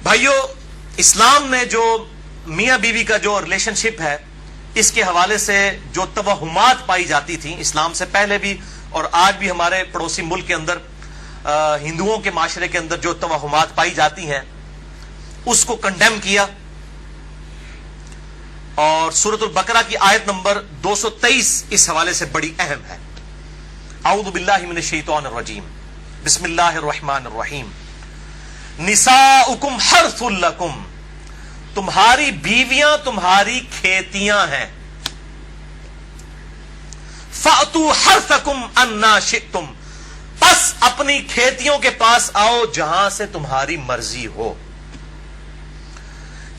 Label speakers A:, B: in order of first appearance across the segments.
A: بھائیو، اسلام نے جو میاں بیوی کا جو ریلیشن شپ ہے اس کے حوالے سے جو توہمات پائی جاتی تھیں اسلام سے پہلے بھی اور آج بھی ہمارے پڑوسی ملک کے اندر ہندوؤں کے معاشرے کے اندر جو توہمات پائی جاتی ہیں اس کو کنڈیم کیا، اور سورۃ البقرہ کی آیت نمبر 223 اس حوالے سے بڑی اہم ہے۔ اعوذ باللہ من الشیطان الرجیم، بسم اللہ الرحمن الرحیم۔ نساؤکم حرث لکم، تمہاری بیویاں تمہاری کھیتیاں ہیں۔ فأتوا حرثکم انا شئتم، پس اپنی کھیتیوں کے پاس آؤ جہاں سے تمہاری مرضی ہو۔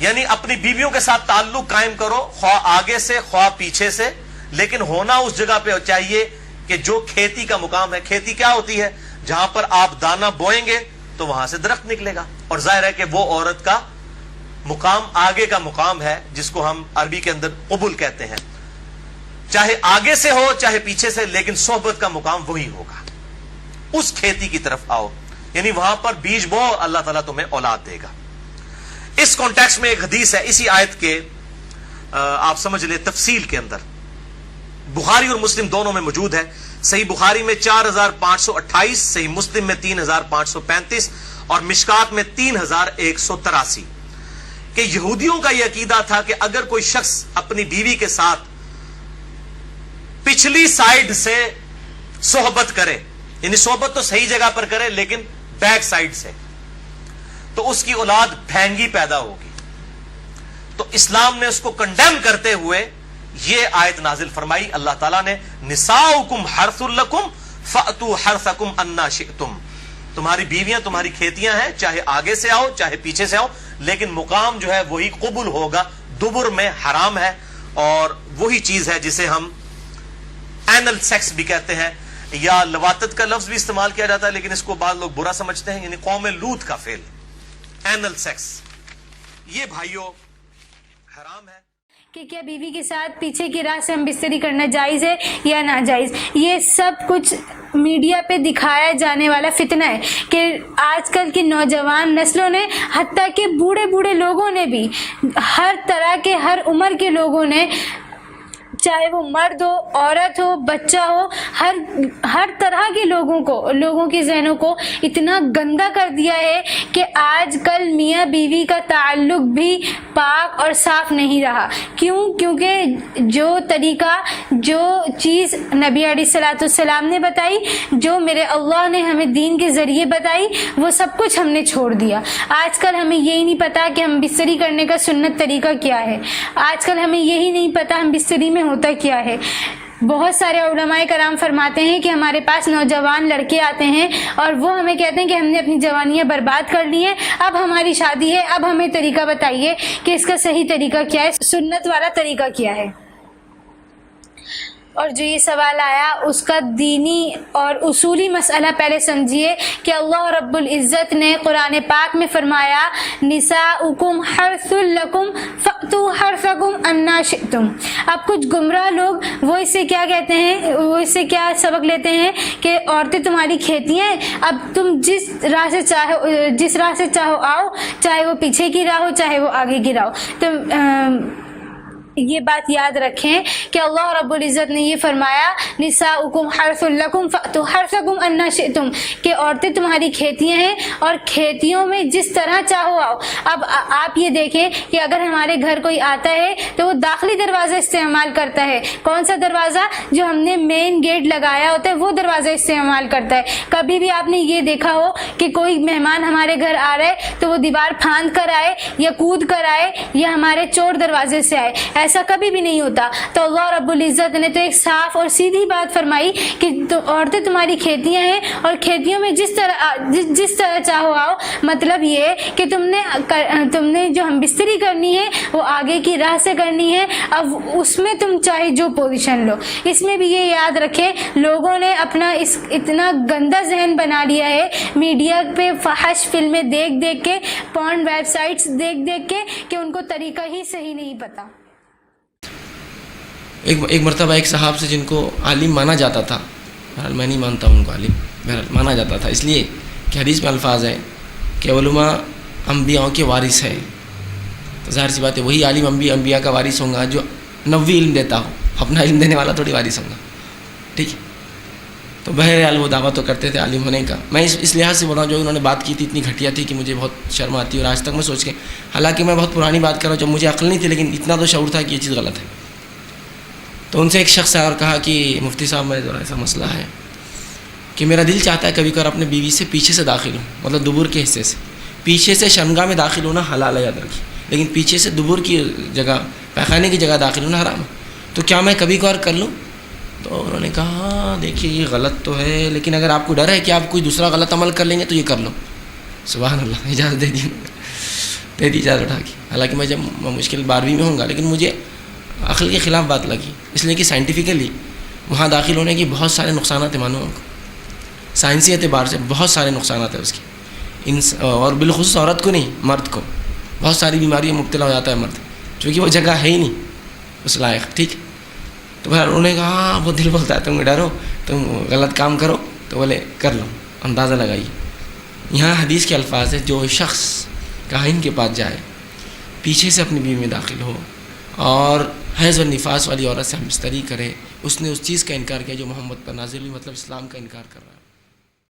A: یعنی اپنی بیویوں کے ساتھ تعلق قائم کرو، خواہ آگے سے خواہ پیچھے سے، لیکن ہونا اس جگہ پہ چاہیے کہ جو کھیتی کا مقام ہے۔ کھیتی کیا ہوتی ہے؟ جہاں پر آپ دانہ بوئیں گے تو وہاں سے درخت نکلے گا، اور ظاہر ہے کہ وہ عورت کا مقام آگے کا مقام ہے جس کو ہم عربی کے اندر قبول کہتے ہیں، چاہے آگے سے ہو چاہے پیچھے سے، لیکن صحبت کا مقام وہی ہوگا۔ اس کھیتی کی طرف آؤ، یعنی وہاں پر بیج بو، اللہ تعالیٰ تمہیں اولاد دے گا۔ اس کانٹیکسٹ میں ایک حدیث ہے اسی آیت کے، آپ سمجھ لیں تفصیل کے اندر، بخاری اور مسلم دونوں میں موجود ہے۔ صحیح بخاری میں 4528، صحیح مسلم میں 3535 اور مشکات میں 3183، کہ یہودیوں کا یہ عقیدہ تھا کہ اگر کوئی شخص اپنی بیوی کے ساتھ پچھلی سائیڈ سے صحبت کرے، یعنی صحبت تو صحیح جگہ پر کرے لیکن بیک سائیڈ سے، تو اس کی اولاد بھینگی پیدا ہوگی۔ تو اسلام نے اس کو کنڈیم کرتے ہوئے یہ آیت نازل فرمائی، اللہ تعالیٰ نے نساؤکم حرث لکم فأتوا حرثکم انا شئتم، تمہاری بیویاں تمہاری کھیتیاں ہیں، چاہے آگے سے آؤ چاہے پیچھے سے آؤ، لیکن مقام جو ہے وہی قبول ہوگا، دبر میں حرام ہے، اور وہی چیز ہے جسے ہم اینل سیکس بھی کہتے ہیں، یا لواطت کا لفظ بھی استعمال کیا جاتا ہے، لیکن اس کو بعض لوگ برا سمجھتے ہیں، یعنی قوم لوط کا فعل اینل سیکس، یہ بھائیوں حرام ہے۔
B: کہ کیا بیوی کے ساتھ پیچھے کی راہ سے ہم بستری کرنا جائز ہے یا ناجائز، یہ سب کچھ میڈیا پہ دکھایا جانے والا فتنہ ہے کہ آج کل کی نوجوان نسلوں نے، حتیٰ کہ بوڑھے لوگوں نے بھی، ہر طرح کے ہر عمر کے لوگوں نے، چاہے وہ مرد ہو عورت ہو بچہ ہو، ہر طرح کے لوگوں کے ذہنوں کو اتنا گندا کر دیا ہے کہ آج کل میاں بیوی کا تعلق بھی پاک اور صاف نہیں رہا۔ کیونکہ جو طریقہ، جو چیز نبی علیہ الصلوۃ والسلام نے بتائی، جو میرے اللہ نے ہمیں دین کے ذریعے بتائی، وہ سب کچھ ہم نے چھوڑ دیا۔ آج کل ہمیں یہی نہیں پتا کہ ہم بستری کرنے کا سنت طریقہ کیا ہے، آج کل ہمیں یہی نہیں پتا ہم بستری میں ہوتا کیا ہے۔ بہت سارے علماء کرام فرماتے ہیں کہ ہمارے پاس نوجوان لڑکے آتے ہیں اور وہ ہمیں کہتے ہیں کہ ہم نے اپنی جوانیاں برباد کر لی ہیں، اب ہماری شادی ہے، اب ہمیں طریقہ بتائیے کہ اس کا صحیح طریقہ کیا ہے، سنت والا طریقہ کیا ہے۔ اور جو یہ سوال آیا اس کا دینی اور اصولی مسئلہ پہلے سمجھیے کہ اللہ رب العزت نے قرآن پاک میں فرمایا نساؤکم حرث لکم فأتوا حرثکم انا شئتم۔ اب کچھ گمراہ لوگ وہ اس سے کیا کہتے ہیں، وہ اس سے کیا سبق لیتے ہیں کہ عورتیں تمہاری کھیتیاں ہیں، اب تم جس راہ سے چاہو آؤ، چاہے وہ پیچھے کی راہ ہو چاہے وہ آگے کی راہ ہو۔ تو یہ بات یاد رکھیں کہ اللہ رب العزت نے یہ فرمایا نساؤکم حرث لکم فأتوا حرثکم انا شئتم، کہ عورتیں تمہاری کھیتیاں ہیں اور کھیتیوں میں جس طرح چاہو آؤ۔ اب آپ یہ دیکھیں کہ اگر ہمارے گھر کوئی آتا ہے تو وہ داخلی دروازہ استعمال کرتا ہے، کون سا دروازہ؟ جو ہم نے مین گیٹ لگایا ہوتا ہے وہ دروازہ استعمال کرتا ہے۔ کبھی بھی آپ نے یہ دیکھا ہو کہ کوئی مہمان ہمارے گھر آ رہا ہے تو وہ دیوار پھاند کر آئے یا کود کر آئے یا ہمارے چور دروازے سے آئے؟ ایسا کبھی بھی نہیں ہوتا۔ تو اللہ رب العزت نے تو ایک صاف اور سیدھی بات فرمائی کہ عورتیں تمہاری کھیتیاں ہیں اور کھیتیوں میں جس طرح چاہو آؤ، مطلب یہ کہ تم نے جو ہم بستری کرنی ہے وہ آگے کی راہ سے کرنی ہے، اب اس میں تم چاہے جو پوزیشن لو۔ اس میں بھی یہ یاد رکھیں لوگوں نے اپنا اتنا گندا ذہن بنا لیا ہے میڈیا پہ فحش فلمیں دیکھ کے، پورن ویب سائٹس دیکھ کے، کہ ان کو طریقہ ہی صحیح نہیں پتا۔
C: ایک مرتبہ ایک صاحب سے جن کو عالم مانا جاتا تھا، بہرحال میں نہیں مانتا ہوں ان کو عالم، بہرحال مانا جاتا تھا، اس لیے کہ حدیث میں الفاظ ہے کہ علماء انبیاء کے وارث ہے، تو ظاہر سی بات ہے وہی عالم انبیاء کا وارث ہوں گا جو 90 علم دیتا ہو، اپنا علم دینے والا تھوڑی وارث ہوں گا، ٹھیک ہے. تو بہرحال وہ دعویٰ تو کرتے تھے عالم ہونے کا. میں اس لحاظ سے بول رہا ہوں جو انہوں نے بات کی تھی اتنی گھٹیا تھی کہ مجھے بہت شرم آتی ہے، اور آج تک میں سوچ کے، حالانکہ میں بہت پرانی بات کر رہا ہوں جب مجھے عقل نہیں تھی، لیکن اتنا تو شعور تھا کہ یہ چیز غلط ہے. تو ان سے ایک شخص اور کہا کہ مفتی صاحب میرے ذرا ایسا مسئلہ ہے کہ میرا دل چاہتا ہے کبھی کبھار اپنے بیوی سے پیچھے سے داخل ہوں، مطلب دبر کے حصے سے، پیچھے سے شرمگاہ میں داخل ہونا حلال ہے یاد رکھیے، لیکن پیچھے سے دبر کی جگہ، پیخانے کی جگہ داخل ہونا حرام ہے، تو کیا میں کبھی کبھار کر لوں؟ تو انہوں نے کہا دیکھیے یہ غلط تو ہے، لیکن اگر آپ کو ڈر ہے کہ آپ کوئی دوسرا غلط عمل کر لیں گے تو یہ کر لو. سبحان اللہ، اجازت دے دی اجازت اٹھا کے. حالانکہ میں جب مشکل 12ویں میں ہوں گا، لیکن مجھے عقل کے خلاف بات لگی، اس لیے کہ سائنٹیفکلی وہاں داخل ہونے کے بہت سارے نقصانات ہیں، معلوم کو سائنسی اعتبار سے بہت سارے نقصانات ہیں اس کی، اور بالخصوص عورت کو نہیں، مرد کو بہت ساری بیماریوں میں مبتلا ہو جاتا ہے مرد، چونکہ وہ جگہ ہے ہی نہیں اس لائق، ٹھیک. تو پھر انہوں نے کہا ہاں وہ دل بولتا ہے تم ڈرو، تم غلط کام کرو، تو بولے کر لو، اندازہ لگائیے. یہاں حدیث کے الفاظ ہے جو شخص کاہن کے پاس جائے، پیچھے سے اپنی بیوی میں داخل ہو اور حیض و نفاس والی عورت سے ہم بستری کرے، اس نے اس چیز کا انکار کیا جو محمد پر نازل ہوئی، مطلب اسلام کا انکار کر رہا ہے.